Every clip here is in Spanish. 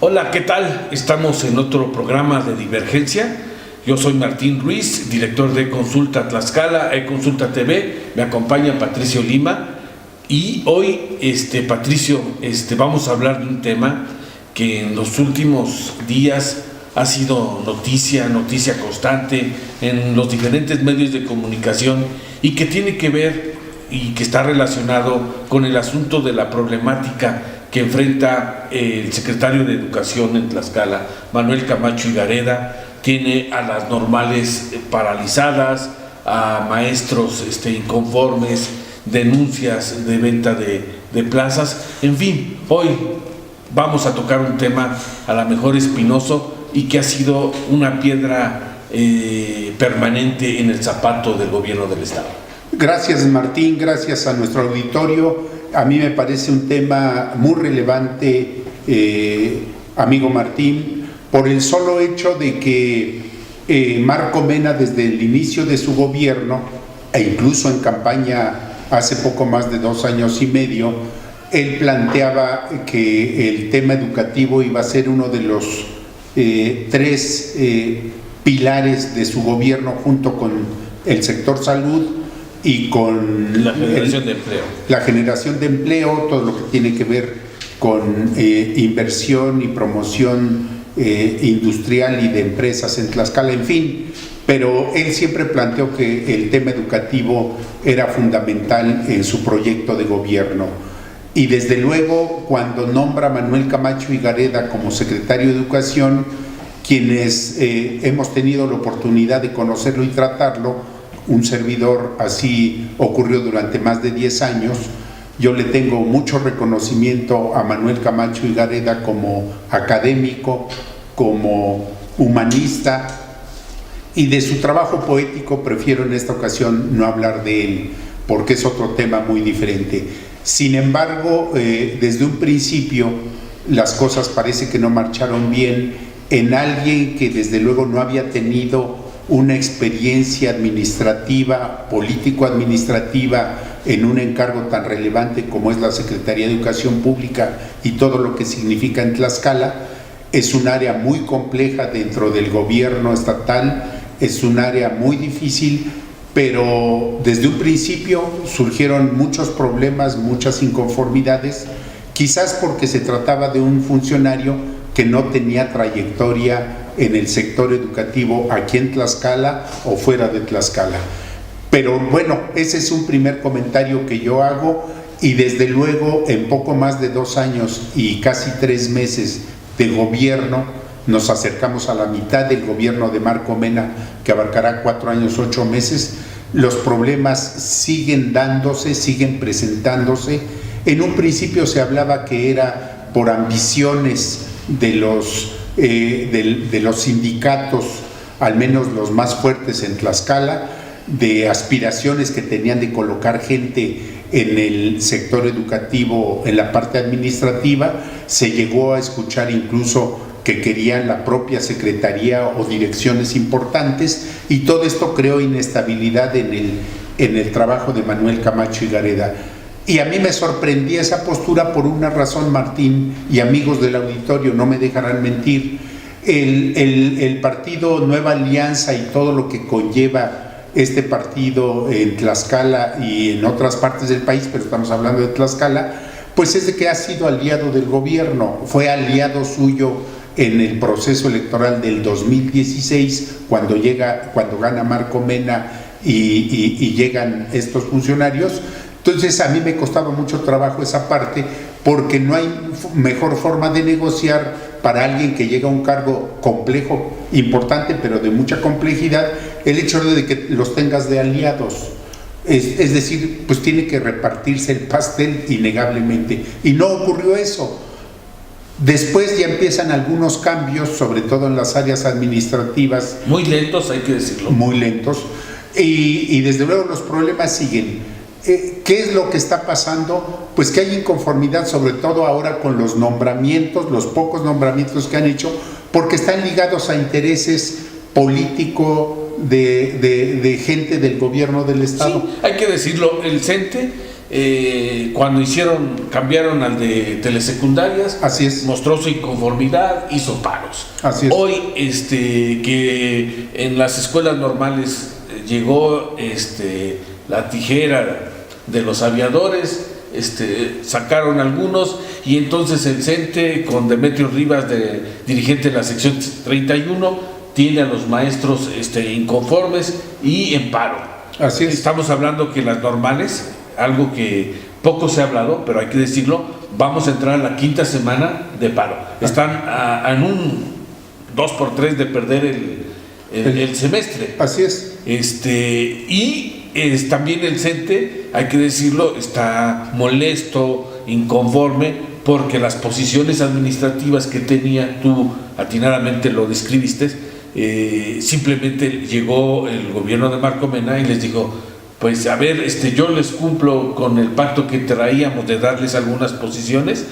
Hola, ¿qué tal? Estamos en otro programa de Divergencia. Yo soy Martín Ruiz, director de Consulta Tlaxcala, Consulta TV. Me acompaña Patricio Lima. Y hoy, Patricio, vamos a hablar de un tema que en los últimos días ha sido noticia constante en los diferentes medios de comunicación y que tiene que ver y que está relacionado con el asunto de la problemática que enfrenta el secretario de Educación en Tlaxcala, Manuel Camacho Higareda. Tiene a las normales paralizadas, a maestros inconformes, denuncias de venta de plazas. En fin, hoy vamos a tocar un tema a lo mejor espinoso y que ha sido una piedra permanente en el zapato del gobierno del Estado. Gracias, Martín, gracias a nuestro auditorio. A mí me parece un tema muy relevante, amigo Martín, por el solo hecho de que Marco Mena, desde el inicio de su gobierno, e incluso en campaña hace poco más de 2 años y medio, él planteaba que el tema educativo iba a ser uno de los 3 pilares de su gobierno, junto con el sector salud y con la generación de empleo. La generación de empleo, todo lo que tiene que ver con inversión y promoción industrial y de empresas en Tlaxcala, en fin. Pero él siempre planteó que el tema educativo era fundamental en su proyecto de gobierno. Y desde luego, cuando nombra a Manuel Camacho Higareda como secretario de Educación, quienes hemos tenido la oportunidad de conocerlo y tratarlo, un servidor, así ocurrió durante más de 10 años, yo le tengo mucho reconocimiento a Manuel Camacho Higareda como académico, como humanista, y de su trabajo poético prefiero en esta ocasión no hablar de él, porque es otro tema muy diferente. Sin embargo, desde un principio las cosas parece que no marcharon bien en alguien que desde luego no había tenido una experiencia administrativa, político-administrativa, en un encargo tan relevante como es la Secretaría de Educación Pública y todo lo que significa en Tlaxcala. Es un área muy compleja dentro del gobierno estatal, es un área muy difícil, pero desde un principio surgieron muchos problemas, muchas inconformidades, quizás porque se trataba de un funcionario que no tenía trayectoria en el sector educativo aquí en Tlaxcala o fuera de Tlaxcala. Pero bueno, ese es un primer comentario que yo hago, y desde luego en poco más de 2 años y casi 3 meses de gobierno, nos acercamos a la mitad del gobierno de Marco Mena, que abarcará 4 años, 8 meses, los problemas siguen dándose, siguen presentándose. En un principio se hablaba que era por ambiciones de los sindicatos, al menos los más fuertes en Tlaxcala, de aspiraciones que tenían de colocar gente en el sector educativo, en la parte administrativa. Se llegó a escuchar incluso que querían la propia secretaría o direcciones importantes, y todo esto creó inestabilidad en el trabajo de Manuel Camacho Higareda. Y a mí me sorprendía esa postura por una razón, Martín, y amigos del auditorio no me dejarán mentir. El partido Nueva Alianza y todo lo que conlleva este partido en Tlaxcala y en otras partes del país, pero estamos hablando de Tlaxcala, pues es de que ha sido aliado del gobierno, fue aliado suyo en el proceso electoral del 2016, cuando gana Marco Mena y llegan estos funcionarios. Entonces a mí me costaba mucho trabajo esa parte, porque no hay mejor forma de negociar para alguien que llega a un cargo complejo, importante, pero de mucha complejidad, el hecho de que los tengas de aliados. Es decir, pues tiene que repartirse el pastel innegablemente, y no ocurrió eso. Después ya empiezan algunos cambios, sobre todo en las áreas administrativas. Muy lentos, hay que decirlo. Muy lentos, y desde luego los problemas siguen. ¿Qué es lo que está pasando? Pues que hay inconformidad, sobre todo ahora con los nombramientos, los pocos nombramientos que han hecho, porque están ligados a intereses político de gente del gobierno del Estado. Sí, hay que decirlo, el CENTE, cuando cambiaron al de telesecundarias, así es, mostró su inconformidad, hizo paros. Así es. Hoy, que en las escuelas normales llegó la tijera de los aviadores, sacaron algunos, y entonces el CENTE, con Demetrio Rivas, dirigente de la sección 31, tiene a los maestros inconformes y en paro. Así es. Estamos hablando que las normales, algo que poco se ha hablado, pero hay que decirlo, vamos a entrar en la 5ª semana de paro. Están en un 2x3 de perder el semestre. Así es. También el CENTE, hay que decirlo, está molesto, inconforme, porque las posiciones administrativas que tenía, tú atinadamente lo describiste, simplemente llegó el gobierno de Marco Mena y les dijo: pues a ver, yo les cumplo con el pacto que traíamos de darles algunas posiciones,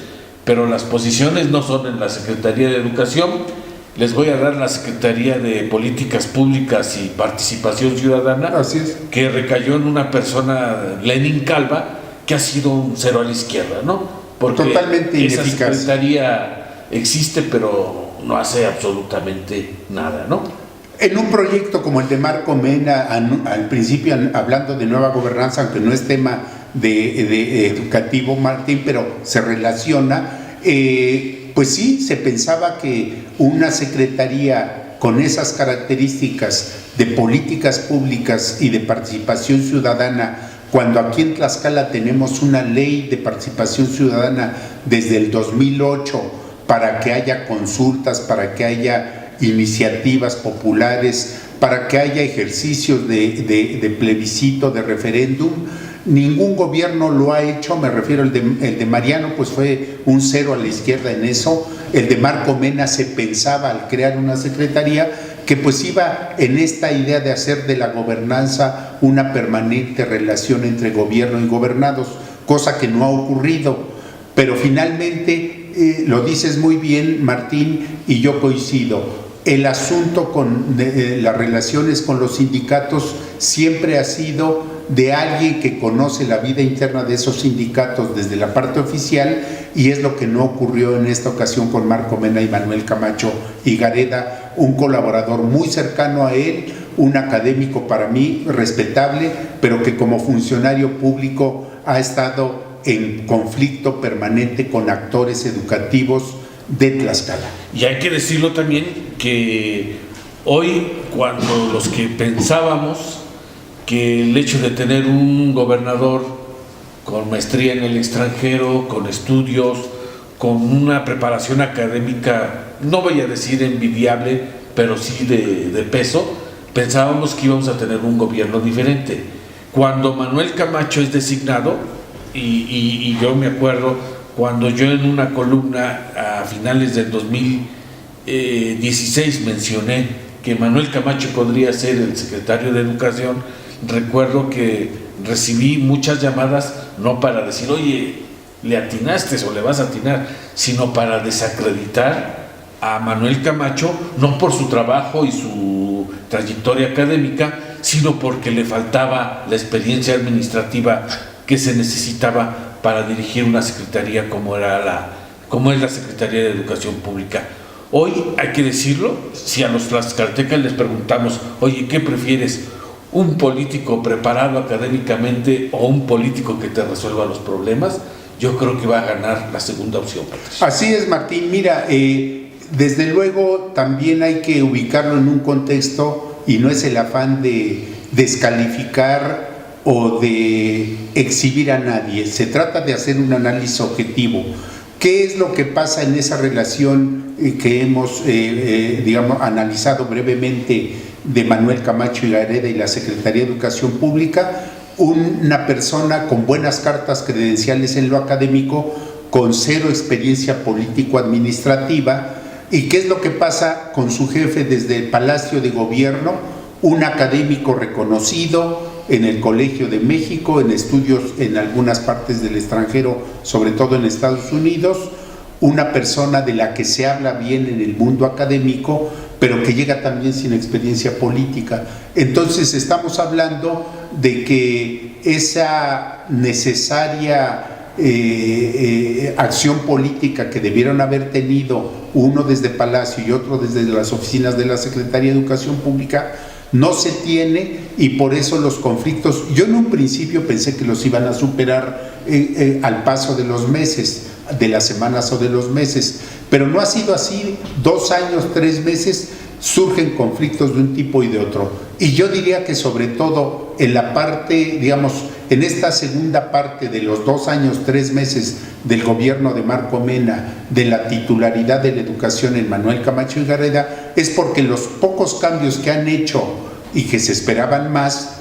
pero las posiciones no son en la Secretaría de Educación, les voy a dar la Secretaría de Políticas Públicas y Participación Ciudadana. Así es. Que recayó en una persona, Lenin Calva, que ha sido un cero a la izquierda, ¿no? Porque totalmente ineficaz. Esa Secretaría existe, pero no hace absolutamente nada, ¿no? En un proyecto como el de Marco Mena, al principio hablando de nueva gobernanza, aunque no es tema de educativo, Martín, pero se relaciona, pues sí, se pensaba que una secretaría con esas características de políticas públicas y de participación ciudadana, cuando aquí en Tlaxcala tenemos una ley de participación ciudadana desde el 2008 para que haya consultas, para que haya iniciativas populares, para que haya ejercicios de plebiscito, de referéndum, ningún gobierno lo ha hecho. Me refiero el de Mariano, pues fue un cero a la izquierda en eso. El de Marco Mena se pensaba, al crear una secretaría, que pues iba en esta idea de hacer de la gobernanza una permanente relación entre gobierno y gobernados, cosa que no ha ocurrido. Pero finalmente, lo dices muy bien, Martín, y yo coincido. El asunto con las relaciones con los sindicatos siempre ha sido de alguien que conoce la vida interna de esos sindicatos desde la parte oficial, y es lo que no ocurrió en esta ocasión con Marco Mena y Manuel Camacho Higareda, un colaborador muy cercano a él, un académico para mí respetable, pero que como funcionario público ha estado en conflicto permanente con actores educativos de Tlaxcala. Y hay que decirlo también que hoy, cuando los que pensábamos que el hecho de tener un gobernador con maestría en el extranjero, con estudios, con una preparación académica, no voy a decir envidiable, pero sí de peso, pensábamos que íbamos a tener un gobierno diferente. Cuando Manuel Camacho es designado, y yo me acuerdo cuando yo en una columna a finales del 2016 mencioné que Manuel Camacho podría ser el secretario de Educación, recuerdo que recibí muchas llamadas, no para decir, oye, le atinaste o le vas a atinar, sino para desacreditar a Manuel Camacho, no por su trabajo y su trayectoria académica, sino porque le faltaba la experiencia administrativa que se necesitaba para dirigir una secretaría como es la Secretaría de Educación Pública. Hoy, hay que decirlo, si a los tlaxcaltecas les preguntamos, oye, ¿qué prefieres? ¿Un político preparado académicamente o un político que te resuelva los problemas? Yo creo que va a ganar la segunda opción, Patricio. Así es, Martín. Mira, desde luego también hay que ubicarlo en un contexto, y no es el afán de descalificar o de exhibir a nadie. Se trata de hacer un análisis objetivo. ¿Qué es lo que pasa en esa relación que hemos, analizado brevemente de Manuel Camacho Higareda y la Secretaría de Educación Pública? Una persona con buenas cartas credenciales en lo académico, con cero experiencia político-administrativa. ¿Y qué es lo que pasa con su jefe desde el Palacio de Gobierno? Un académico reconocido en el Colegio de México, en estudios en algunas partes del extranjero, sobre todo en Estados Unidos, una persona de la que se habla bien en el mundo académico, pero que llega también sin experiencia política. Entonces estamos hablando de que esa necesaria acción política que debieron haber tenido uno desde Palacio y otro desde las oficinas de la Secretaría de Educación Pública no se tiene, y por eso los conflictos, yo en un principio pensé que los iban a superar al paso de los meses, de las semanas o de los meses, pero no ha sido así. 2 años, 3 meses surgen conflictos de un tipo y de otro, y yo diría que sobre todo en la parte, digamos, en esta segunda parte de los 2 años, 3 meses del gobierno de Marco Mena, de la titularidad de la educación en Manuel Camacho y Garreda, es porque los pocos cambios que han hecho y que se esperaban más,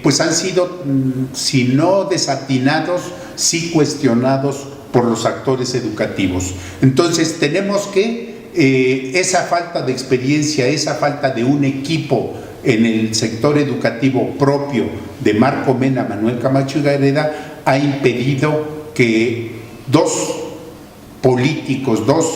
pues han sido, si no desatinados, sí cuestionados por los actores educativos. Entonces tenemos que esa falta de experiencia, esa falta de un equipo en el sector educativo propio de Marco Mena, Manuel Camacho y Garreda, ha impedido que 2 políticos, 2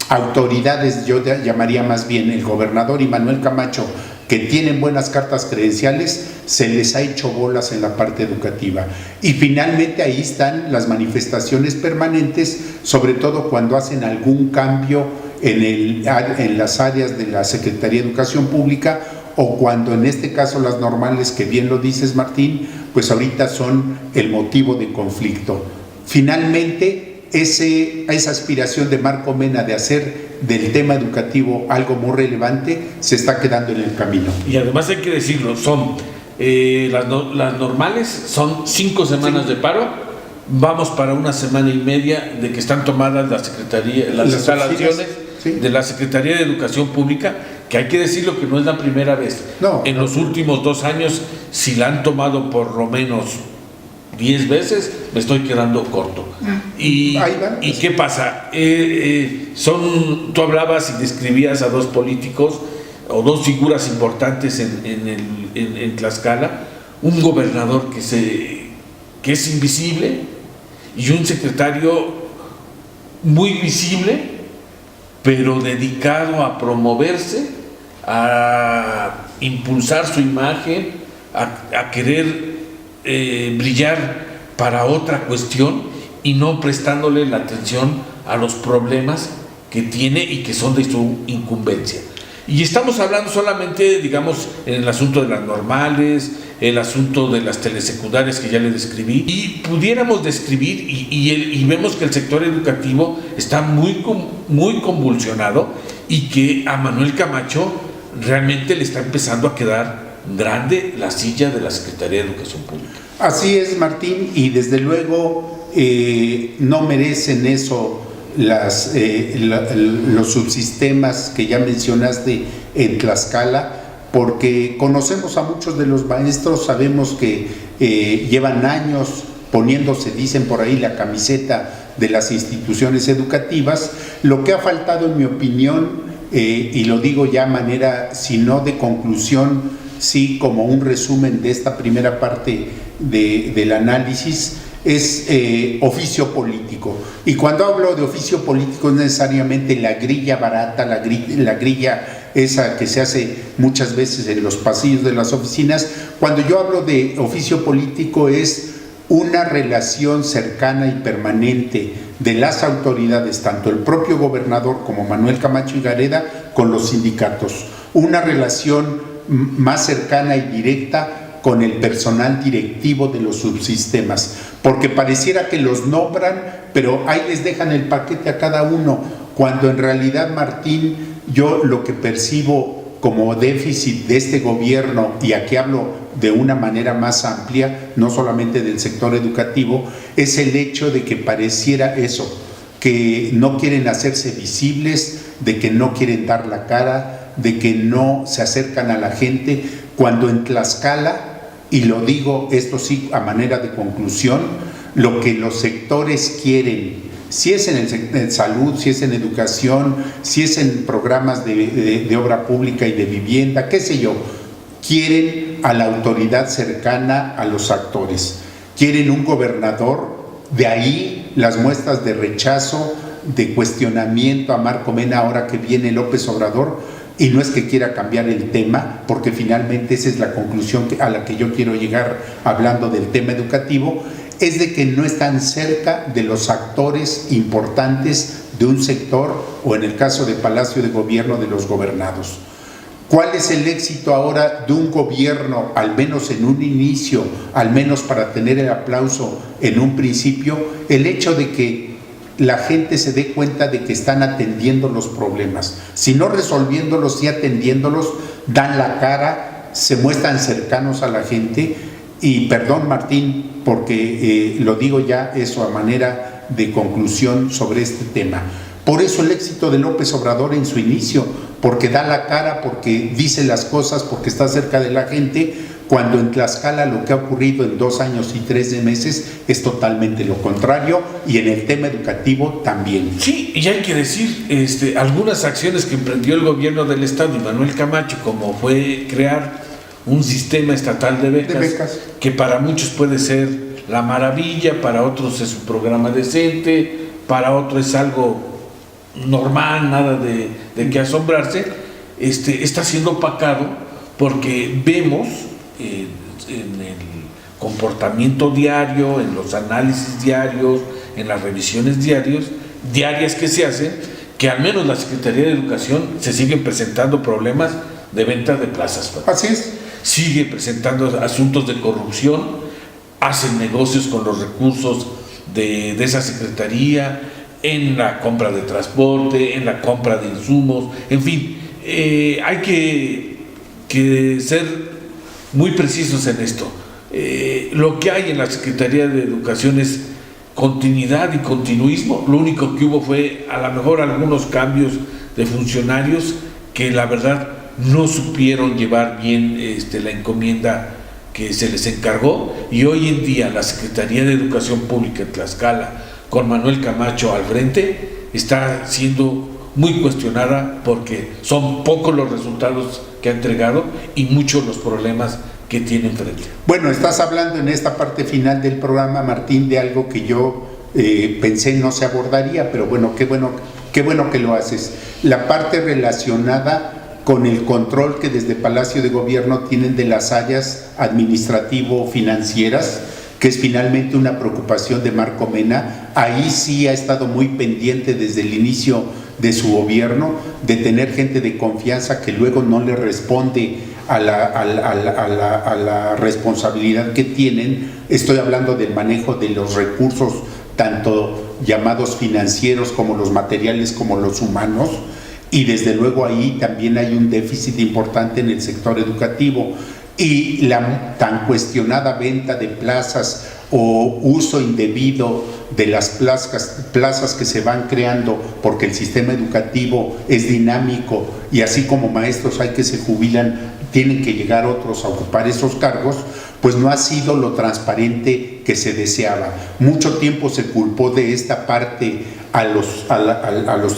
autoridades, yo llamaría más bien el gobernador y Manuel Camacho, que tienen buenas cartas credenciales, se les ha hecho bolas en la parte educativa. Y finalmente ahí están las manifestaciones permanentes, sobre todo cuando hacen algún cambio en las áreas de la Secretaría de Educación Pública, o cuando en este caso las normales, que bien lo dices, Martín, pues ahorita son el motivo de conflicto. Finalmente, esa aspiración de Marco Mena de hacer del tema educativo algo muy relevante se está quedando en el camino. Y además hay que decirlo, son las normales, son 5 semanas de paro, vamos para 1 semana y media de que están tomadas las instalaciones de la Secretaría de Educación Pública, que hay que decirlo que no es la primera vez. En los últimos 2 años, si la han tomado por lo menos 10 veces, me estoy quedando corto. ¿Y qué pasa? Tú hablabas y describías a 2 políticos o 2 figuras importantes en Tlaxcala, un gobernador que es invisible y un secretario muy visible, pero dedicado a promoverse, a impulsar su imagen, a querer brillar para otra cuestión y no prestándole la atención a los problemas que tiene y que son de su incumbencia. Y estamos hablando solamente, digamos, en el asunto de las normales, el asunto de las telesecundarias que ya le describí, y pudiéramos describir, y vemos que el sector educativo está muy convulsionado, y que a Manuel Camacho realmente le está empezando a quedar grande la silla de la Secretaría de Educación Pública. Así es, Martín, y desde luego no merecen eso los subsistemas que ya mencionaste en Tlaxcala, porque conocemos a muchos de los maestros, sabemos que llevan años poniéndose, dicen por ahí, la camiseta de las instituciones educativas. Lo que ha faltado, en mi opinión, y lo digo ya a manera, si no de conclusión, sí como un resumen de esta primera parte del análisis, es oficio político. Y cuando hablo de oficio político, no necesariamente la grilla barata, la grilla esa que se hace muchas veces en los pasillos de las oficinas. Cuando yo hablo de oficio político, es una relación cercana y permanente de las autoridades, tanto el propio gobernador como Manuel Camacho y Garreda, con los sindicatos. Una relación más cercana y directa con el personal directivo de los subsistemas, porque pareciera que los nombran, pero ahí les dejan el paquete a cada uno, cuando en realidad, Martín, yo lo que percibo como déficit de este gobierno, y aquí hablo de una manera más amplia, no solamente del sector educativo, es el hecho de que pareciera eso, que no quieren hacerse visibles, de que no quieren dar la cara, de que no se acercan a la gente, cuando en Tlaxcala, y lo digo esto sí a manera de conclusión, lo que los sectores quieren, si es en salud, si es en educación, si es en programas de obra pública y de vivienda, qué sé yo, quieren a la autoridad cercana a los actores, quieren un gobernador, de ahí las muestras de rechazo de cuestionamiento a Marco Mena ahora que viene López Obrador, y no es que quiera cambiar el tema, porque finalmente esa es la conclusión a la que yo quiero llegar hablando del tema educativo, es de que no están cerca de los actores importantes de un sector, o en el caso de Palacio de Gobierno, de los gobernados. ¿Cuál es el éxito ahora de un gobierno, al menos en un inicio, al menos para tener el aplauso en un principio? El hecho de que la gente se dé cuenta de que están atendiendo los problemas. Si no resolviéndolos, sí atendiéndolos, dan la cara, se muestran cercanos a la gente. Y perdón, Martín, porque lo digo ya eso a manera de conclusión sobre este tema. Por eso el éxito de López Obrador en su inicio, porque da la cara, porque dice las cosas, porque está cerca de la gente, cuando en Tlaxcala lo que ha ocurrido en 2 años y 13 meses es totalmente lo contrario, y en el tema educativo también. Sí, y hay que decir algunas acciones que emprendió el gobierno del estado y Manuel Camacho, como fue crear un sistema estatal de becas, que para muchos puede ser la maravilla, para otros es un programa decente, para otros es algo normal, nada de que asombrarse, está siendo opacado porque vemos en el comportamiento diario, en los análisis diarios, en las revisiones diarias que se hacen, que al menos la Secretaría de Educación se siguen presentando problemas de venta de plazas. Así es. Sigue presentando asuntos de corrupción, hacen negocios con los recursos de esa Secretaría, en la compra de transporte, en la compra de insumos, en fin, hay que ser muy precisos en esto. Lo que hay en la Secretaría de Educación es continuidad y continuismo. Lo único que hubo fue a lo mejor algunos cambios de funcionarios que la verdad no supieron llevar bien la encomienda que se les encargó, y hoy en día la Secretaría de Educación Pública en Tlaxcala, con Manuel Camacho al frente, está siendo muy cuestionada porque son pocos los resultados que ha entregado y muchos los problemas que tiene enfrente. Bueno, estás hablando en esta parte final del programa, Martín, de algo que yo pensé no se abordaría, pero bueno, qué bueno que lo haces. La parte relacionada con el control que desde Palacio de Gobierno tienen de las áreas administrativo-financieras, que es finalmente una preocupación de Marco Mena. Ahí sí ha estado muy pendiente desde el inicio de su gobierno, de tener gente de confianza que luego no le responde a la responsabilidad que tienen. Estoy hablando del manejo de los recursos, tanto llamados financieros como los materiales como los humanos, y desde luego ahí también hay un déficit importante en el sector educativo. Y la tan cuestionada venta de plazas o uso indebido de las plazas que se van creando, porque el sistema educativo es dinámico y así como maestros hay que se jubilan, tienen que llegar otros a ocupar esos cargos, pues no ha sido lo transparente que se deseaba. Mucho tiempo se culpó de esta parte a los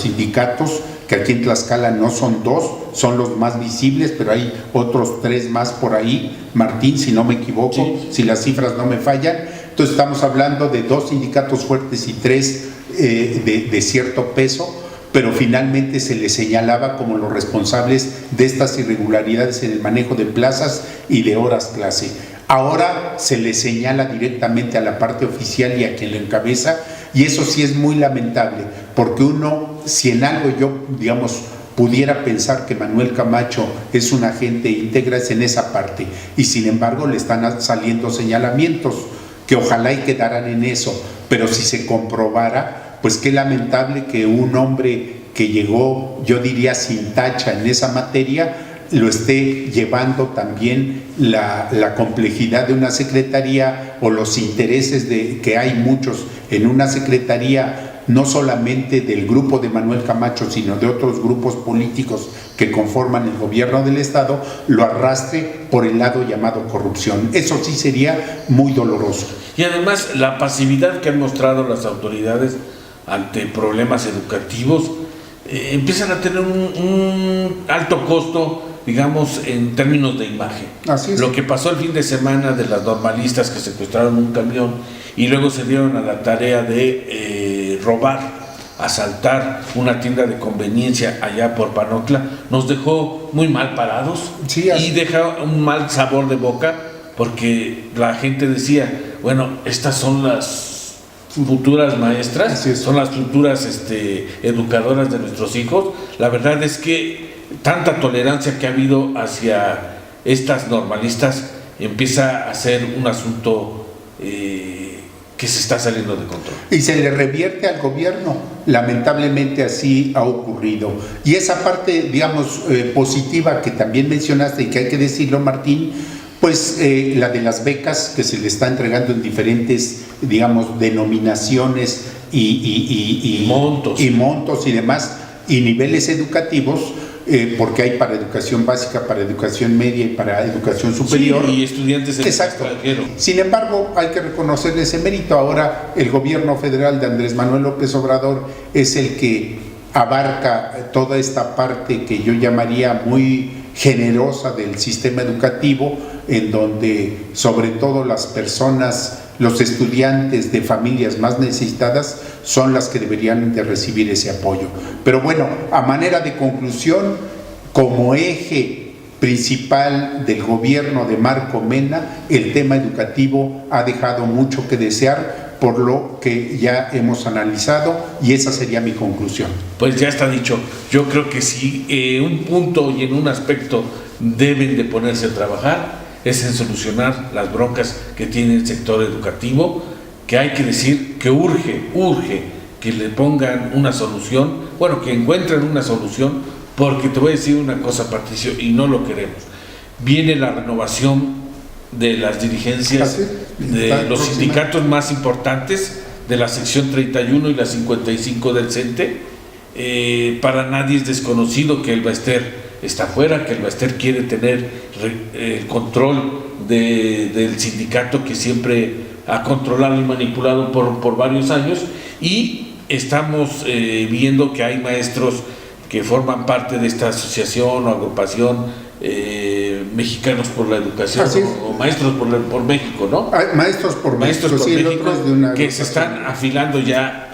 sindicatos, que aquí en Tlaxcala no son 2, son los más visibles, pero hay otros 3 más por ahí, Martín, si no me equivoco, sí. Si las cifras no me fallan. Entonces estamos hablando de 2 sindicatos fuertes y 3 de cierto peso, pero finalmente se les señalaba como los responsables de estas irregularidades en el manejo de plazas y de horas clase. Ahora se le señala directamente a la parte oficial y a quien lo encabeza, y eso sí es muy lamentable, porque uno, si en algo yo, digamos, pudiera pensar que Manuel Camacho es un agente íntegra, es en esa parte, y sin embargo le están saliendo señalamientos que ojalá y quedaran en eso, pero si se comprobara, pues qué lamentable que un hombre que llegó, yo diría, sin tacha en esa materia, lo esté llevando también la complejidad de una secretaría o los intereses que hay muchos en una secretaría, no solamente del grupo de Manuel Camacho, sino de otros grupos políticos que conforman el gobierno del estado, lo arrastre por el lado llamado corrupción. Eso sí sería muy doloroso. Y además la pasividad que han mostrado las autoridades ante problemas educativos empiezan a tener un alto costo, digamos, en términos de imagen. Así es. Lo que pasó el fin de semana de las normalistas que secuestraron un camión y luego se dieron a la tarea de robar asaltar una tienda de conveniencia allá por Panotla, nos dejó muy mal parados, sí, y deja un mal sabor de boca, porque la gente decía, bueno, estas son las futuras maestras, son las futuras educadoras de nuestros hijos. La verdad es que tanta tolerancia que ha habido hacia estas normalistas empieza a ser un asunto que se está saliendo de control. Y se le revierte al gobierno. Lamentablemente así ha ocurrido. Y esa parte, digamos, positiva que también mencionaste y que hay que decirlo, Martín, pues la de las becas que se le está entregando en diferentes, digamos, denominaciones y montos y demás, y niveles educativos, porque hay para educación básica, para educación media y para educación superior. Sí, y estudiantes en extranjero. Sin embargo, hay que reconocer ese mérito. Ahora el gobierno federal de Andrés Manuel López Obrador es el que abarca toda esta parte que yo llamaría muy generosa del sistema educativo, en donde sobre todo las personas, los estudiantes de familias más necesitadas son las que deberían de recibir ese apoyo. Pero bueno, a manera de conclusión, como eje principal del gobierno de Marco Mena, el tema educativo ha dejado mucho que desear, por lo que ya hemos analizado, y esa sería mi conclusión. Pues ya está dicho. Yo creo que sí, un punto y en un aspecto deben de ponerse a trabajar es en solucionar las broncas que tiene el sector educativo, que hay que decir que urge que le pongan una solución, bueno, que encuentren una solución, porque te voy a decir una cosa, Patricio, y no lo queremos. Viene la renovación de las dirigencias de los sindicatos más importantes, de la sección 31 y la 55 del CENTE. Para nadie es desconocido que el Baester está fuera, que el Baester quiere tener el control del sindicato que siempre ha controlado y manipulado por varios años, y estamos viendo que hay maestros que forman parte de esta asociación o agrupación, Mexicanos por la Educación, o Maestros por México, ¿no? Maestros por México, que se están afilando ya,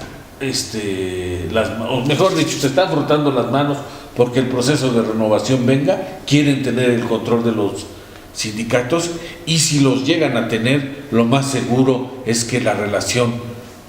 o mejor dicho, se están frotando las manos porque el proceso de renovación venga, quieren tener el control de los sindicatos, y si los llegan a tener, lo más seguro es que la relación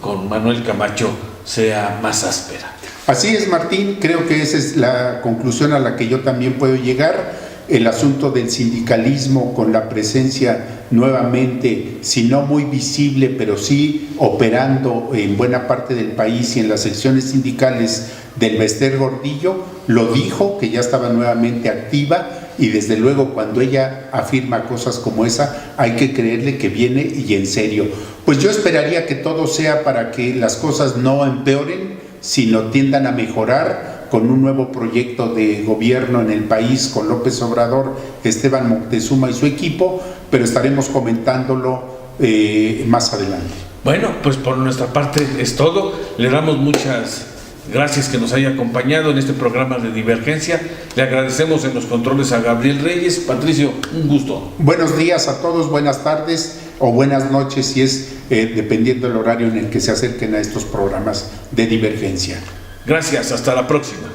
con Manuel Camacho sea más áspera. Así es, Martín, creo que esa es la conclusión a la que yo también puedo llegar. El asunto del sindicalismo, con la presencia nuevamente, si no muy visible, pero sí operando en buena parte del país y en las secciones sindicales del Baester Gordillo, lo dijo, que ya estaba nuevamente activa, y desde luego cuando ella afirma cosas como esa, hay que creerle que viene y en serio. Pues yo esperaría que todo sea para que las cosas no empeoren, sino tiendan a mejorar, con un nuevo proyecto de gobierno en el país, con López Obrador, Esteban Moctezuma y su equipo, pero estaremos comentándolo más adelante. Bueno, pues por nuestra parte es todo. Le damos muchas gracias que nos haya acompañado en este programa de Divergencia. Le agradecemos en los controles a Gabriel Reyes. Patricio, un gusto. Buenos días a todos, buenas tardes o buenas noches, si es dependiendo del horario en el que se acerquen a estos programas de Divergencia. Gracias, hasta la próxima.